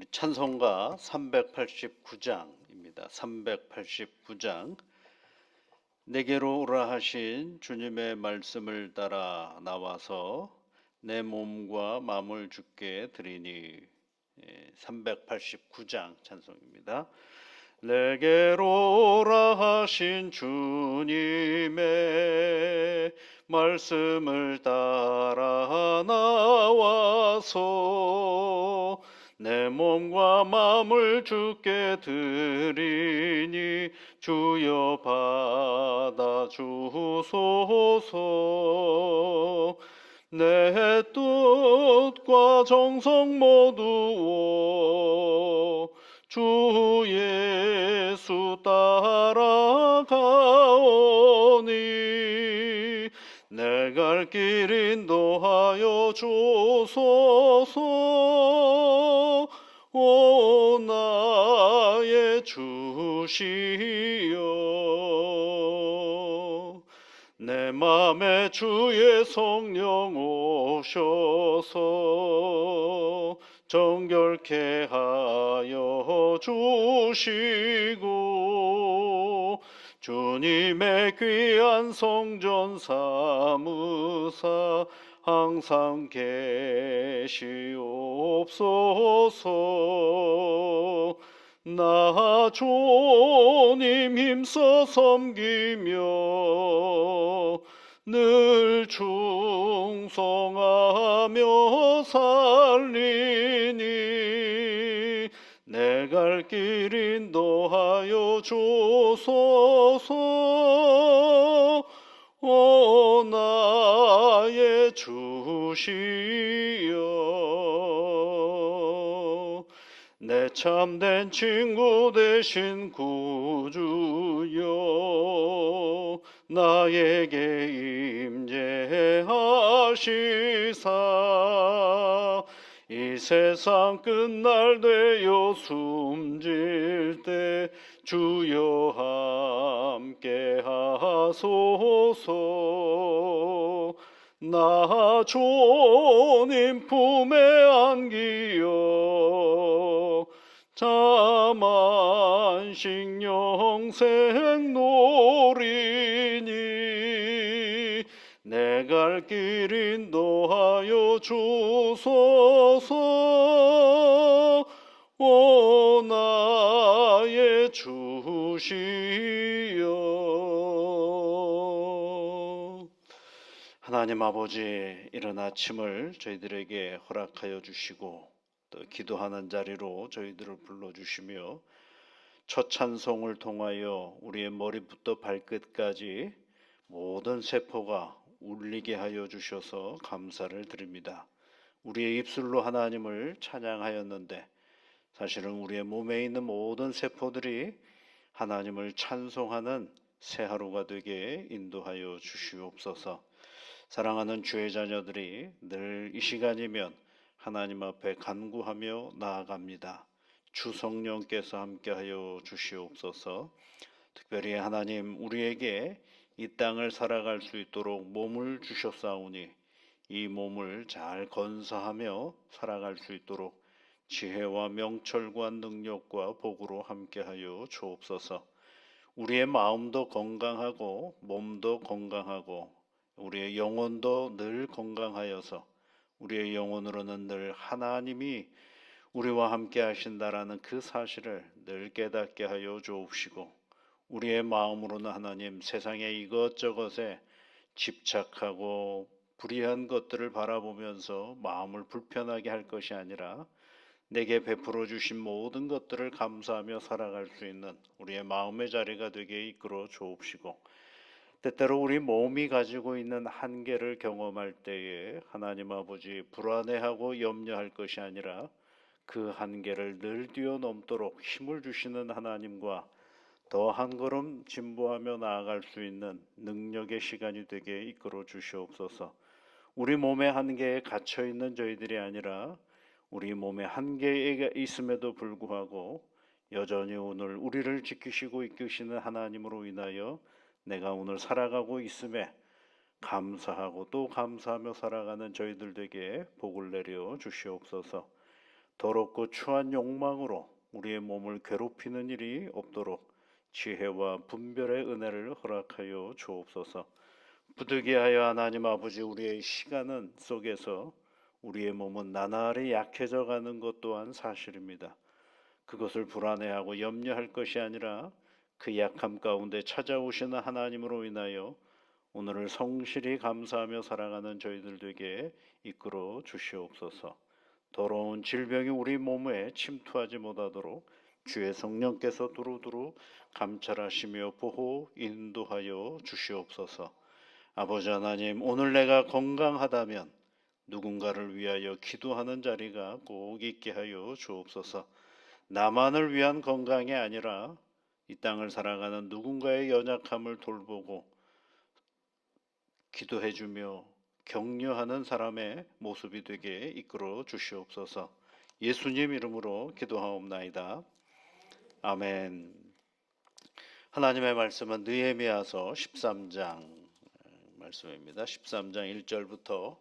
우리 찬송가 389장입니다. 389장. 내게로 오라 하신 주님의 말씀을 따라 나와서 내 몸과 마음을 주께 드리니. 389장 찬송입니다. 내게로 오라 하신 주님의 말씀을 따라 나와서 내 몸과 마음을 주께 드리니 주여 받아주소서. 내 뜻과 정성 모두 주 예수 따라가오니 내 갈 길 인도하여 주소서. 오 나의 주시여, 내 맘에 주의 성령 오셔서 정결케 하여 주시고 주님의 귀한 성전 삼으사 항상 계시옵소서. 나 주님 힘써 섬기며 늘 충성하며 살리니 내 갈 길 인도하여 주소서. 오 나의 주시여, 내 참된 친구 되신 구주여, 나에게 임재하시사 이 세상 끝날 되어 숨질 때 주여 함께 하소서. 나 주님 품에 안기어 자만식 영생 노리니 내 갈 길 인도하여 주소서. 오 나의 주시여. 하나님 아버지, 이런 아침을 저희들에게 허락하여 주시고 또 기도하는 자리로 저희들을 불러주시며 첫 찬송을 통하여 우리의 머리부터 발끝까지 모든 세포가 울리게 하여 주셔서 감사를 드립니다. 우리의 입술로 하나님을 찬양하였는데 사실은 우리의 몸에 있는 모든 세포들이 하나님을 찬송하는 새 하루가 되게 인도하여 주시옵소서. 사랑하는 주의 자녀들이 늘 이 시간이면 하나님 앞에 간구하며 나아갑니다. 주 성령께서 함께하여 주시옵소서. 특별히 하나님, 우리에게 이 땅을 살아갈 수 있도록 몸을 주셨사오니 이 몸을 잘 건사하며 살아갈 수 있도록 지혜와 명철과 능력과 복으로 함께하여 주옵소서. 우리의 마음도 건강하고 몸도 건강하고 우리의 영혼도 늘 건강하여서 우리의 영혼으로는 늘 하나님이 우리와 함께 하신다라는 그 사실을 늘 깨닫게 하여 주옵시고, 우리의 마음으로는 하나님 세상의 이것저것에 집착하고 불의한 것들을 바라보면서 마음을 불편하게 할 것이 아니라 내게 베풀어 주신 모든 것들을 감사하며 살아갈 수 있는 우리의 마음의 자리가 되게 이끌어 주옵시고, 때때로 우리 몸이 가지고 있는 한계를 경험할 때에 하나님 아버지 불안해하고 염려할 것이 아니라 그 한계를 늘 뛰어넘도록 힘을 주시는 하나님과 더 한 걸음 진보하며 나아갈 수 있는 능력의 시간이 되게 이끌어 주시옵소서. 우리 몸의 한계에 갇혀 있는 저희들이 아니라 우리 몸의 한계에 있음에도 불구하고 여전히 오늘 우리를 지키시고 이끄시는 하나님으로 인하여 내가 오늘 살아가고 있음에 감사하고 또 감사하며 살아가는 저희들 되게 복을 내려 주시옵소서. 더럽고 추한 욕망으로 우리의 몸을 괴롭히는 일이 없도록 지혜와 분별의 은혜를 허락하여 주옵소서. 부득이하여 하나님 아버지, 우리의 시간은 속에서 우리의 몸은 나날이 약해져 가는 것 또한 사실입니다. 그것을 불안해하고 염려할 것이 아니라 그 약함 가운데 찾아오시는 하나님으로 인하여 오늘을 성실히 감사하며 살아가는 저희들 되게 이끌어 주시옵소서. 더러운 질병이 우리 몸에 침투하지 못하도록 주의 성령께서 두루두루 감찰하시며 보호 인도하여 주시옵소서. 아버지 하나님, 오늘 내가 건강하다면 누군가를 위하여 기도하는 자리가 꼭 있게 하여 주옵소서. 나만을 위한 건강이 아니라 이 땅을 살아가는 누군가의 연약함을 돌보고 기도해주며 격려하는 사람의 모습이 되게 이끌어 주시옵소서. 예수님 이름으로 기도하옵나이다. 아멘. 하나님의 말씀은 느헤미야서 13장 말씀입니다. 13장 1절부터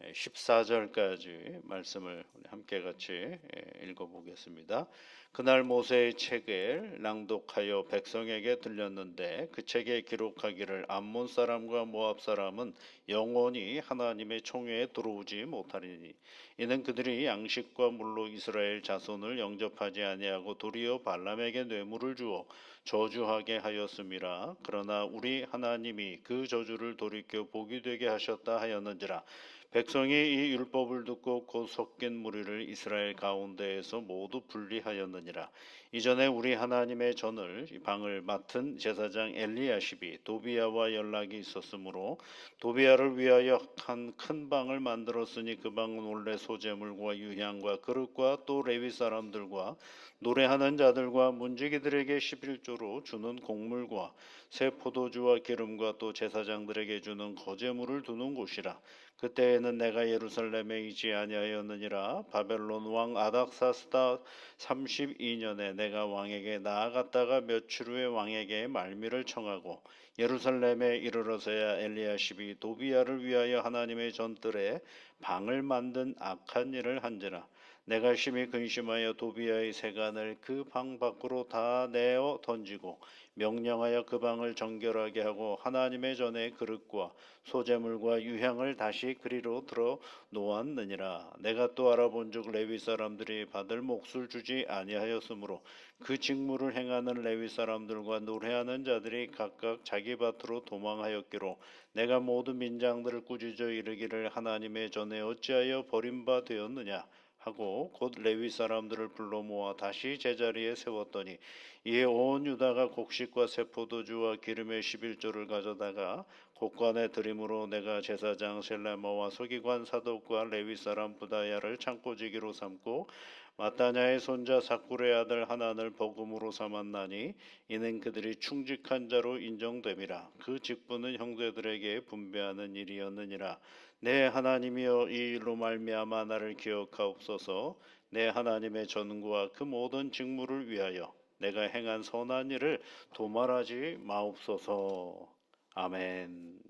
14절까지 말씀을 함께 같이 읽어보겠습니다. 그날 모세의 책을 낭독하여 백성에게 들렸는데 그 책에 기록하기를 암몬 사람과 모압 사람은 영원히 하나님의 총회에 들어오지 못하리니 이는 그들이 양식과 물로 이스라엘 자손을 영접하지 아니하고 도리어 발람에게 뇌물을 주어 저주하게 하였음이라. 그러나 우리 하나님이 그 저주를 돌이켜 복이 되게 하셨다 하였는지라. 백성이 이 율법을 듣고 곧 섞인 무리를 이스라엘 가운데에서 모두 분리하였느니라. 이전에 우리 하나님의 전을 방을 맡은 제사장 엘리야십이 도비야와 연락이 있었으므로 도비야를 위하여 한 큰 방을 만들었으니 그 방은 원래 소재물과 유향과 그릇과 또 레위 사람들과 노래하는 자들과 문지기들에게 11조로 주는 곡물과 새 포도주와 기름과 또 제사장들에게 주는 거제물을 두는 곳이라. 그때에는 내가 예루살렘에 있지 아니하였느니라. 바벨론 왕 아닥사스다 32년에 내가 왕에게 나아갔다가 며칠 후에 왕에게 말미를 청하고 예루살렘에 이르러서야 엘리야십이 도비야를 위하여 하나님의 전뜰에 방을 만든 악한 일을 한지라. 내가 심히 근심하여 도비야의 세간을 그 방 밖으로 다 내어 던지고 명령하여 그 방을 정결하게 하고 하나님의 전에 그릇과 소재물과 유향을 다시 그리로 들어 놓았느니라. 내가 또 알아본즉 레위 사람들이 받을 몫을 주지 아니하였으므로 그 직무를 행하는 레위 사람들과 노래하는 자들이 각각 자기 밭으로 도망하였기로 내가 모든 민장들을 꾸짖어 이르기를 하나님의 전에 어찌하여 버림바 되었느냐 하고 곧 레위 사람들을 불러 모아 다시 제자리에 세웠더니 이에 온 유다가 곡식과 새 포도주와 기름의 11조를 가져다가 곡관에 드림으로 내가 제사장 셀레마와 서기관 사독과 레위 사람 부다야를 창고지기로 삼고 마따냐의 손자 사꿀의 아들 하난을 버금으로 삼았나니 이는 그들이 충직한 자로 인정됨이라. 그 직분은 형제들에게 분배하는 일이었느니라. 내 하나님이여, 이 일로 말미암아 나를 기억하옵소서. 내 하나님의 전구와 그 모든 직무를 위하여 내가 행한 선한 일을 도말하지 마옵소서. 아멘.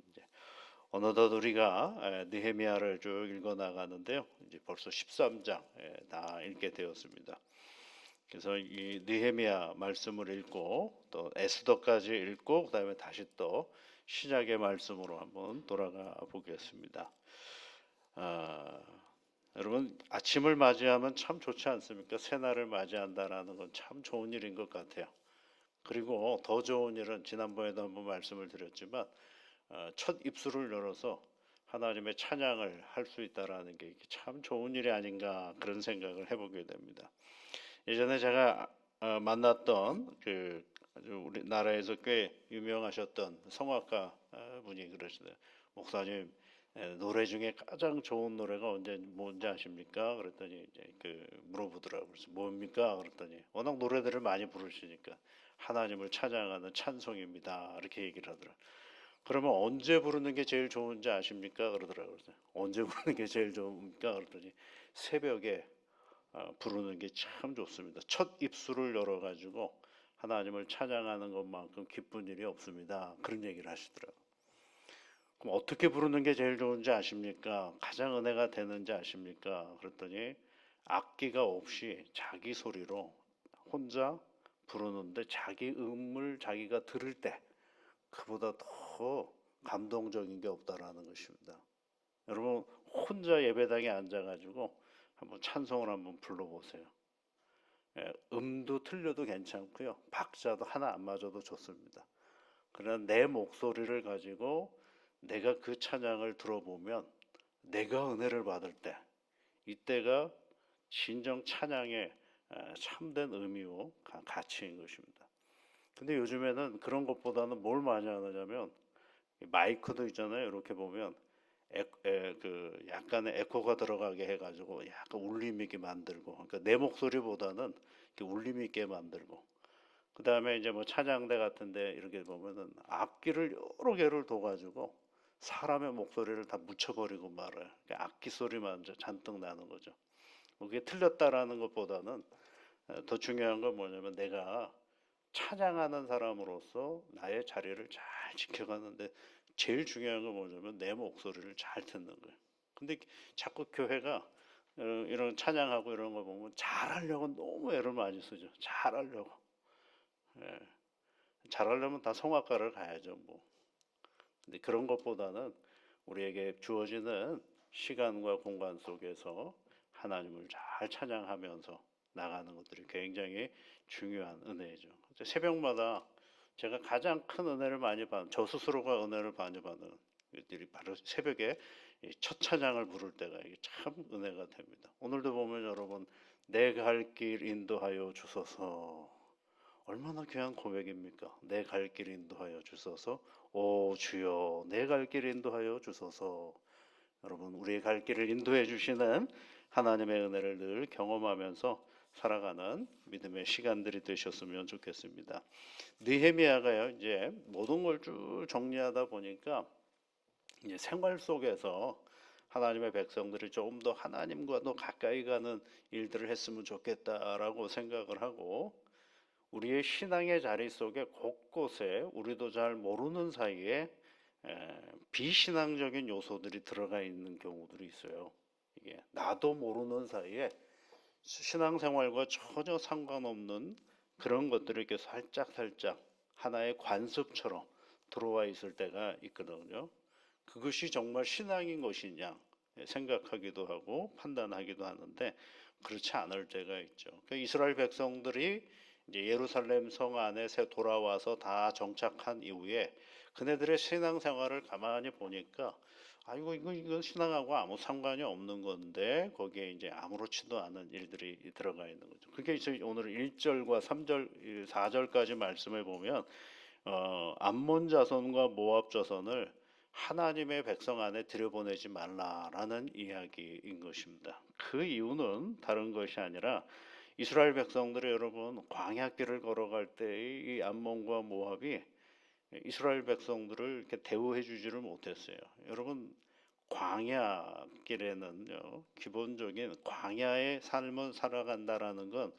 어느덧 우리가 느헤미야를 쭉 읽어 나가는데요. 이제 벌써 13장 다 읽게 되었습니다. 그래서 이 느헤미야 말씀을 읽고 또 에스더까지 읽고 그다음에 다시 또 시작의 말씀으로 한번 돌아가 보겠습니다. 여러분, 아침을 맞이하면 참 좋지 않습니까? 새날을 맞이한다라는 건 참 좋은 일인 것 같아요. 그리고 더 좋은 일은 지난번에도 한번 말씀을 드렸지만 첫 입술을 열어서 하나님의 찬양을 할 수 있다라는 게 참 좋은 일이 아닌가 그런 생각을 해보게 됩니다. 예전에 제가 만났던 그 우리나라에서 꽤 유명하셨던 성악가 분이 그러시네요. 목사님, 노래 중에 가장 좋은 노래가 뭔지 아십니까? 그랬더니 이제 물어보더라고요. 그래서 뭡니까? 그랬더니 워낙 노래들을 많이 부르시니까 하나님을 찬양하는 찬송입니다. 이렇게 얘기를 하더라고요. 그러면 언제 부르는 게 제일 좋은지 아십니까? 그러더라고요. 언제 부르는 게 제일 좋습니까? 그랬더니 새벽에 부르는 게 참 좋습니다. 첫 입술을 열어가지고 하나님을 찬양하는 것만큼 기쁜 일이 없습니다. 그런 얘기를 하시더라고요. 그럼 어떻게 부르는 게 제일 좋은지 아십니까? 가장 은혜가 되는지 아십니까? 그랬더니 악기가 없이 자기 소리로 혼자 부르는데 자기 음을 자기가 들을 때 그보다 더 감동적인 게 없다라는 것입니다. 여러분 혼자 예배당에 앉아가지고 한번 찬송을 한번 불러보세요. 예, 음도 틀려도 괜찮고요. 박자도 하나 안 맞아도 좋습니다. 그러나 내 목소리를 가지고 내가 그 찬양을 들어보면 내가 은혜를 받을 때 이때가 진정 찬양의 참된 의미요 가치인 것입니다. 근데 요즘에는 그런 것보다는 뭘 많이 하느냐면 마이크도 있잖아요. 이렇게 보면 그 약간의 에코가 들어가게 해가지고 약간 울림 있게 만들고, 그러니까 내 목소리보다는 이렇게 울림 있게 만들고, 그 다음에 이제 뭐 찬양대 같은데 이렇게 보면은 악기를 여러 개를 둬가지고 사람의 목소리를 다 묻혀버리고 말아요. 그러니까 악기 소리만 잔뜩 나는 거죠. 그게 틀렸다라는 것보다는 더 중요한 건 뭐냐면 내가 찬양하는 사람으로서 나의 자리를 잘 지켜가는데 제일 중요한 건 뭐냐면 내 목소리를 잘 듣는 거예요. 근데 자꾸 교회가 이런 찬양하고 이런 거 보면 잘하려고 너무 애를 많이 쓰죠. 잘하려고. 예. 잘하려면 다 성악가를 가야죠, 뭐. 근데 그런 것보다는 우리에게 주어지는 시간과 공간 속에서 하나님을 잘 찬양하면서 나가는 것들이 굉장히 중요한 은혜죠. 새벽마다 제가 가장 큰 은혜를 많이 받는, 저 스스로가 은혜를 많이 받는 것들이 바로 새벽에 첫 찬양을 부를 때가 이게 참 은혜가 됩니다. 오늘도 보면 여러분, 내 갈 길 인도하여 주소서. 얼마나 귀한 고백입니까? 내 갈 길 인도하여 주소서. 오 주여, 내 갈 길 인도하여 주소서. 여러분, 우리의 갈 길을 인도해 주시는 하나님의 은혜를 늘 경험하면서 살아가는 믿음의 시간들이 되셨으면 좋겠습니다. 느헤미야가요, 이제 모든 걸 쭉 정리하다 보니까 이제 생활 속에서 하나님의 백성들이 조금 더 하나님과 더 가까이 가는 일들을 했으면 좋겠다라고 생각을 하고, 우리의 신앙의 자리 속에 곳곳에 우리도 잘 모르는 사이에 비신앙적인 요소들이 들어가 있는 경우들이 있어요. 이게 나도 모르는 사이에 신앙생활과 전혀 상관없는 그런 것들이 이렇게 살짝 하나의 관습처럼 들어와 있을 때가 있거든요. 그것이 정말 신앙인 것이냐 생각하기도 하고 판단하기도 하는데 그렇지 않을 때가 있죠. 그러니까 이스라엘 백성들이 이제 예루살렘 성 안에 돌아와서 다 정착한 이후에 그네들의 신앙생활을 가만히 보니까 아이고 이거 신앙하고 아무 상관이 없는 건데 거기에 이제 아무렇지도 않은 일들이 들어가 있는 거죠. 그게 이제 오늘 1절과 3절, 4절까지 말씀을 보면 암몬 자손과 모압 자손을 하나님의 백성 안에 들여보내지 말라라는 이야기인 것입니다. 그 이유는 다른 것이 아니라 이스라엘 백성들이 여러분 광야길을 걸어갈 때의 이 암몬과 모압이 이스라엘 백성들을 이렇게 대우해 주지를 못했어요. 여러분 광야길에는요 기본적인 광야의 삶을 살아간다라는 건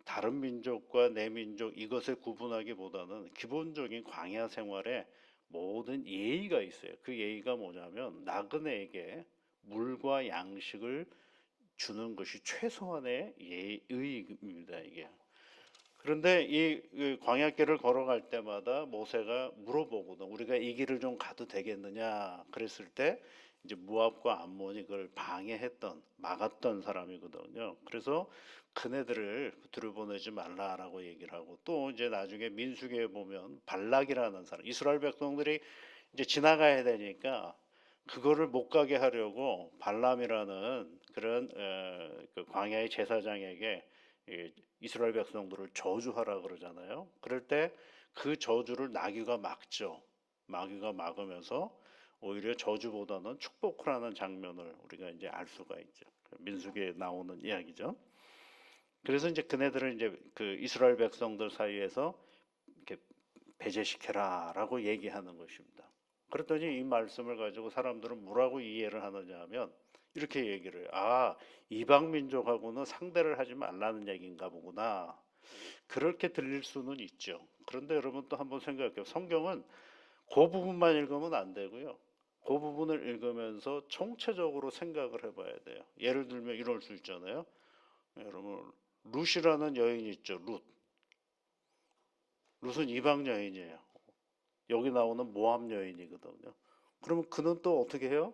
다른 민족과 내 민족 이것을 구분하기보다는 기본적인 광야 생활에 모든 예의가 있어요. 그 예의가 뭐냐면 나그네에게 물과 양식을 주는 것이 최소한의 예의입니다. 이게. 그런데 이 광야길을 걸어갈 때마다 모세가 물어보거든. 우리가 이 길을 좀 가도 되겠느냐? 그랬을 때 이제 모압과 암몬이 그걸 방해했던, 막았던 사람이거든요. 그래서 그네들을 들여보내지 말라라고 얘기를 하고 또 이제 나중에 민수기에 보면 발락이라는 사람, 이스라엘 백성들이 이제 지나가야 되니까 그거를 못 가게 하려고 발람이라는 그런 그 광야의 제사장에게 이스라엘 백성들을 저주하라 그러잖아요. 그럴 때 그 저주를 나귀가 막죠. 나귀가 막으면서 오히려 저주보다는 축복을 하는 장면을 우리가 이제 알 수가 있죠. 민수기에 나오는 이야기죠. 그래서 이제 그네들을 이제 그 이스라엘 백성들 사이에서 이렇게 배제시켜라라고 얘기하는 것입니다. 그랬더니 이 말씀을 가지고 사람들은 뭐라고 이해를 하느냐 하면 이렇게 얘기를 해요. 아, 이방 민족하고는 상대를 하지 말라는 얘기인가 보구나. 그렇게 들릴 수는 있죠. 그런데 여러분 또 한번 생각해요. 성경은 그 부분만 읽으면 안 되고요. 그 부분을 읽으면서 총체적으로 생각을 해봐야 돼요. 예를 들면 이럴 수 있잖아요. 여러분, 룻이라는 여인이 있죠. 룻은 이방 여인이에요. 여기 나오는 모함 여인이거든요. 그러면 그는 또 어떻게 해요?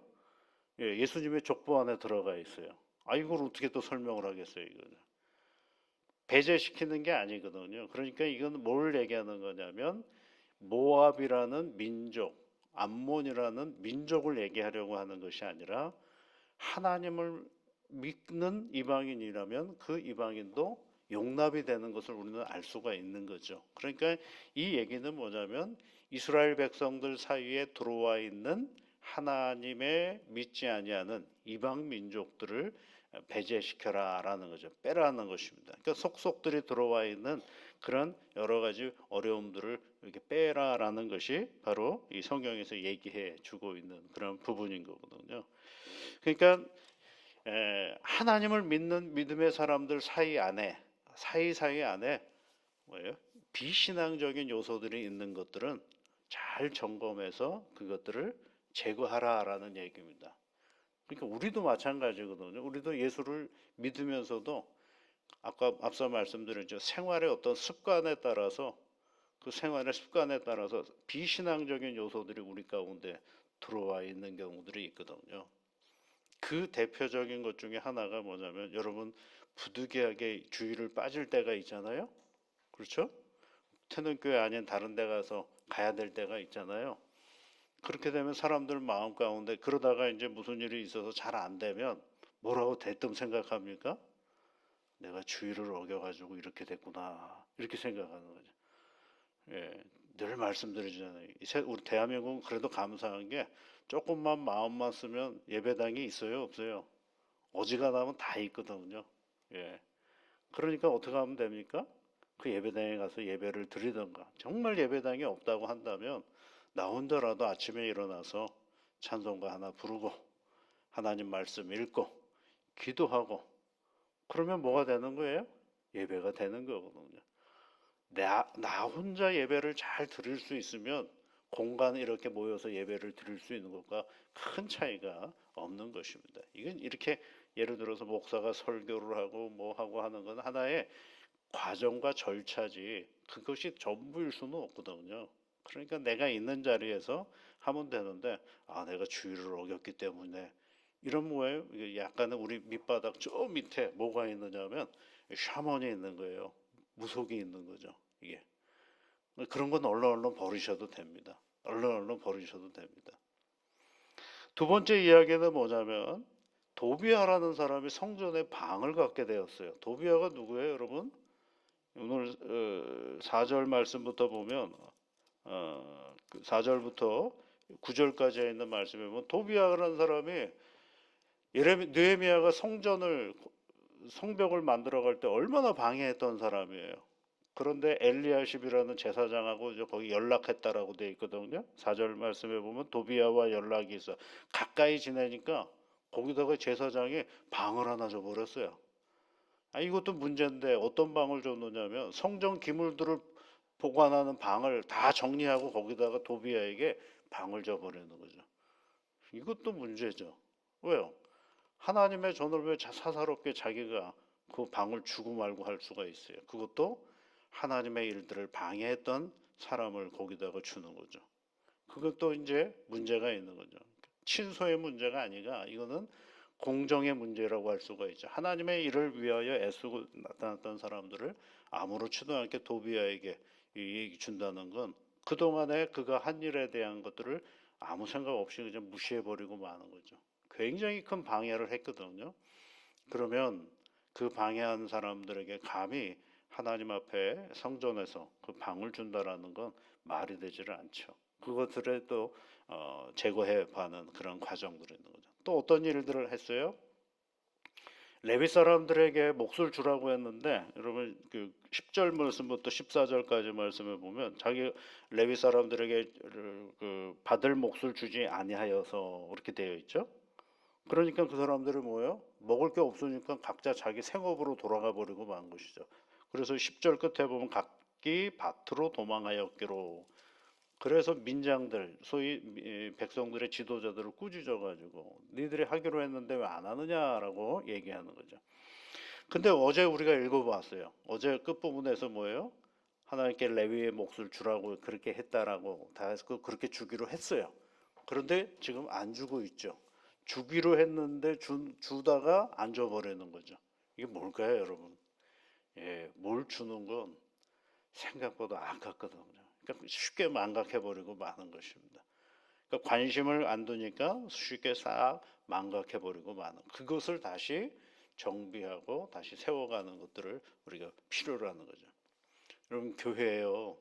예수님의 족보 안에 들어가 있어요. 아, 이걸 어떻게 또 설명을 하겠어요, 이거는. 배제시키는 게 아니거든요. 그러니까 이건 뭘 얘기하는 거냐면 모압이라는 민족, 암몬이라는 민족을 얘기하려고 하는 것이 아니라 하나님을 믿는 이방인이라면 그 이방인도 용납이 되는 것을 우리는 알 수가 있는 거죠. 그러니까 이 얘기는 뭐냐면 이스라엘 백성들 사이에 들어와 있는 하나님의 믿지 아니하는 이방 민족들을 배제시켜라라는 거죠. 빼라는 것입니다. 그러니까 속속들이 들어와 있는 그런 여러 가지 어려움들을 이렇게 빼라라는 것이 바로 이 성경에서 얘기해 주고 있는 그런 부분인 거거든요. 그러니까 하나님을 믿는 믿음의 사람들 사이사이 안에 뭐예요? 비신앙적인 요소들이 있는 것들은 잘 점검해서 그것들을 제거하라라는 얘기입니다. 그러니까 우리도 마찬가지거든요. 우리도 예수를 믿으면서도 아까 앞서 말씀드렸죠. 생활의 어떤 습관에 따라서 그 생활의 습관에 따라서 비신앙적인 요소들이 우리 가운데 들어와 있는 경우들이 있거든요. 그 대표적인 것 중에 하나가 뭐냐면 여러분 부득이하게 주일을 빠질 때가 있잖아요. 그렇죠? 태능교회 아닌 다른 데 가서 가야 될 때가 있잖아요. 그렇게 되면 사람들 마음 가운데 그러다가 이제 무슨 일이 있어서 잘 안 되면 뭐라고 대뜸 생각합니까? 내가 주의를 어겨가지고 이렇게 됐구나 이렇게 생각하는 거죠. 예, 늘 말씀드리잖아요. 우리 대한민국은 그래도 감사한 게 조금만 마음만 쓰면 예배당이 있어요, 없어요? 어지간하면 다 있거든요. 예, 그러니까 어떻게 하면 됩니까? 그 예배당에 가서 예배를 드리던가. 정말 예배당이 없다고 한다면 나 혼자라도 아침에 일어나서 찬송가 하나 부르고 하나님 말씀 읽고 기도하고 그러면 뭐가 되는 거예요? 예배가 되는 거거든요. 나 혼자 예배를 잘 드릴 수 있으면 공간에 이렇게 모여서 예배를 드릴 수 있는 것과 큰 차이가 없는 것입니다. 이건 이렇게 예를 들어서 목사가 설교를 하고 뭐 하고 하는 건 하나의 과정과 절차지 그것이 전부일 수는 없거든요. 그러니까 내가 있는 자리에서 하면 되는데 아 내가 주의를 어겼기 때문에 이런 뭐예요? 이게 약간은 우리 밑바닥 저 밑에 뭐가 있느냐면 샤먼이 있는 거예요. 무속이 있는 거죠. 이게 그런 건 얼른 버리셔도 됩니다. 얼른 버리셔도 됩니다. 두 번째 이야기는 뭐냐면 도비아라는 사람이 성전에 방을 갖게 되었어요. 도비아가 누구예요, 여러분? 오늘 4절 말씀부터 보면 4절부터 9절까지 있는 말씀에 보면 도비아라는 사람이 느헤미야가 성벽을 만들어 갈 때 얼마나 방해했던 사람이에요. 그런데 엘리야십이라는 제사장하고 이제 거기 연락했다라고 되어 있거든요. 4절 말씀에 보면 도비아와 연락이 있어. 가까이 지내니까 거기다가 제사장이 방을 하나 줘버렸어요. 아, 이것도 문제인데 어떤 방을 줬느냐면 성전 기물들을 보관하는 방을 다 정리하고 거기다가 도비아에게 방을 줘버리는 거죠. 이것도 문제죠. 왜요? 하나님의 전을 왜 사사롭게 자기가 그 방을 주고 말고 할 수가 있어요. 그것도 하나님의 일들을 방해했던 사람을 거기다가 주는 거죠. 그것도 이제 문제가 있는 거죠. 친소의 문제가 아니라 이거는 공정의 문제라고 할 수가 있죠. 하나님의 일을 위하여 애쓰고 나타났던 사람들을 아무렇지도 않게 도비아에게 준다는 건 그동안에 그가 한 일에 대한 것들을 아무 생각 없이 그냥 무시해버리고 마는 거죠. 굉장히 큰 방해를 했거든요. 그러면 그 방해한 사람들에게 감히 하나님 앞에 성전에서 그 방을 준다라는 건 말이 되지를 않죠. 그것들을 또 제거해 가는 그런 과정들이 있는 거죠. 또 어떤 일들을 했어요? 레위 사람들에게 몫을 주라고 했는데 여러분 그 10절 말씀부터 14절까지 말씀을 보면 자기 레위 사람들에게 그 받을 몫을 주지 아니하여서 그렇게 되어 있죠. 그러니까 그 사람들은 뭐예요? 먹을 게 없으니까 각자 자기 생업으로 돌아가 버리고 만 것이죠. 그래서 10절 끝에 보면 각기 밭으로 도망하였기로. 그래서 민장들, 소위 백성들의 지도자들을 꾸짖어 가지고 니들이 하기로 했는데 왜 안 하느냐라고 얘기하는 거죠. 근데 어제 우리가 읽어봤어요. 어제 끝부분에서 뭐예요? 하나님께 레위의 몫을 주라고 그렇게 했다라고 다 해서 그렇게 주기로 했어요. 그런데 지금 안 주고 있죠. 주기로 했는데 주다가 안 줘버리는 거죠. 이게 뭘까요, 여러분? 예, 뭘 주는 건 생각보다 아깝거든요. 그러니까 쉽게 망각해버리고 마는 것입니다. 그러니까 관심을 안 두니까 쉽게 싹 망각해버리고 마는 그것을 다시 정비하고 다시 세워가는 것들을 우리가 필요로 하는 거죠. 여러분 교회예요.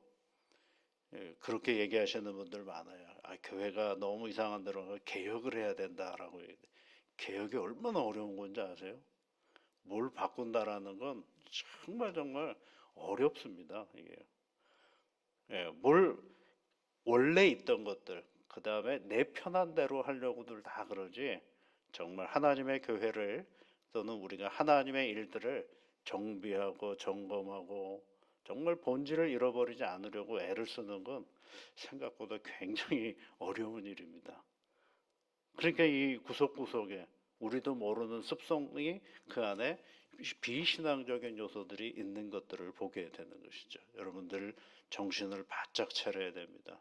예, 그렇게 얘기하시는 분들 많아요. 아, 교회가 너무 이상한 데로 개혁을 해야 된다라고 얘기해요. 개혁이 얼마나 어려운 건지 아세요? 뭘 바꾼다라는 건 정말 정말 어렵습니다. 이게 예, 뭘 원래 있던 것들 그 다음에 내 편한 대로 하려고들 다 그러지 정말 하나님의 교회를 또는 우리가 하나님의 일들을 정비하고 점검하고 정말 본질을 잃어버리지 않으려고 애를 쓰는 건 생각보다 굉장히 어려운 일입니다. 그러니까 이 구석구석에 우리도 모르는 습성이 그 안에 비신앙적인 요소들이 있는 것들을 보게 되는 것이죠. 여러분들 정신을 바짝 차려야 됩니다.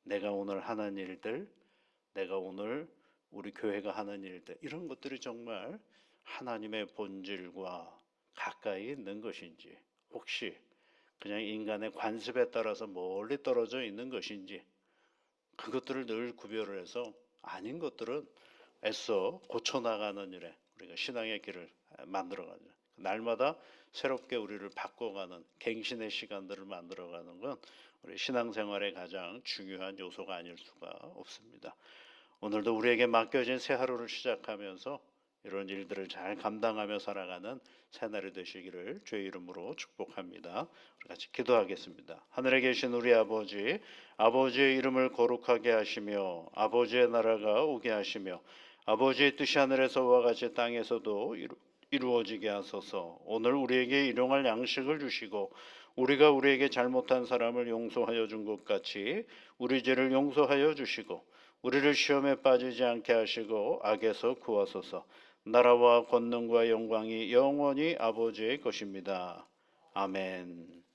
내가 오늘 하는 일들, 내가 오늘 우리 교회가 하는 일들, 이런 것들이 정말 하나님의 본질과 가까이 있는 것인지, 혹시 그냥 인간의 관습에 따라서 멀리 떨어져 있는 것인지, 그것들을 늘 구별을 해서 아닌 것들은 애써 고쳐나가는 일에 우리가 신앙의 길을 만들어가죠. 날마다 새롭게 우리를 바꿔가는 갱신의 시간들을 만들어가는 건 우리 신앙생활의 가장 중요한 요소가 아닐 수가 없습니다. 오늘도 우리에게 맡겨진 새 하루를 시작하면서 이런 일들을 잘 감당하며 살아가는 새날이 되시기를 주의 이름으로 축복합니다. 우리 같이 기도하겠습니다. 하늘에 계신 우리 아버지, 아버지의 이름을 거룩하게 하시며 아버지의 나라가 오게 하시며 아버지의 뜻이 하늘에서와 같이 땅에서도 이루어지게 하소서. 오늘 우리에게 일용할 양식을 주시고 우리가 우리에게 잘못한 사람을 용서하여 준 것 같이 우리 죄를 용서하여 주시고 우리를 시험에 빠지지 않게 하시고 악에서 구하소서. 나라와 권능과 영광이 영원히 아버지의 것입니다. 아멘.